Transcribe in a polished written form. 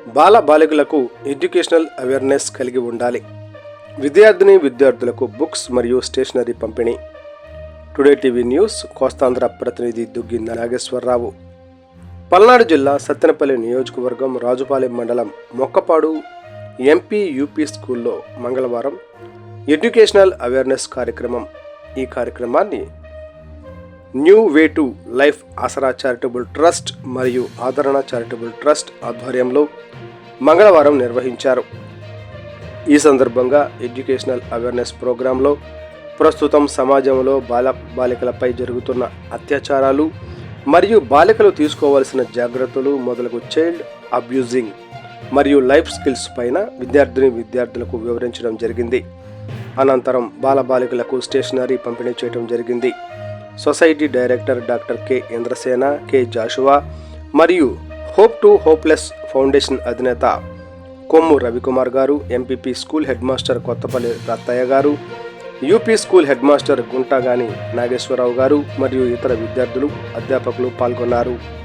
బాలికలకు educational awareness కలిగి ఉండాలి. విద్యార్థులకు బుక్స్ మరియు స్టేషనరీ పంపిణీ. టుడే టీవీ న్యూస్ కోస్తాంధ్ర ప్రతినిధి దుగ్గి నాగేశ్వరరావు. పల్నాడు జిల్లా సత్తెనపల్లి నియోజకవర్గం రాజుపాలెం మండలం మొక్కపాడు ఎంపీ యూపీ స్కూల్లో మంగళవారం ఎడ్యుకేషనల్ అవేర్నెస్ కార్యక్రమం. ఈ కార్యక్రమాన్ని new way to life Asara charitable trust మరియు ఆదరణ చారిటబుల్ ట్రస్ట్ ఆధ్వర్యంలో మంగళవారం నిర్వహించారు. ఈ సందర్భంగా ఎడ్యుకేషనల్ అవేర్నెస్ ప్రోగ్రాంలో ప్రస్తుతం సమాజంలో బాలికలపై జరుగుతున్న అత్యాచారాలు మరియు బాలికలు తీసుకోవాల్సిన జాగ్రత్తలు మొదలగు చైల్డ్ అబ్యూజింగ్ మరియు లైఫ్ స్కిల్స్ పైన విద్యార్థులకు వివరించడం జరిగింది. అనంతరం బాలికలకు స్టేషనరీ పంపిణీ చేయడం జరిగింది. Society director doctor K Indrasena, K Joshua మరియు హోప్ టు హోప్లెస్ ఫౌండేషన్ అధినేత కొమ్ము రవికుమార్ గారు, MPP school headmaster Kothapalli Rattaiah గారు, UP school headmaster Guntagani Nageswara Rao గారు మరియు ఇతర విద్యార్థులు, అధ్యాపకులు పాల్గొన్నారు.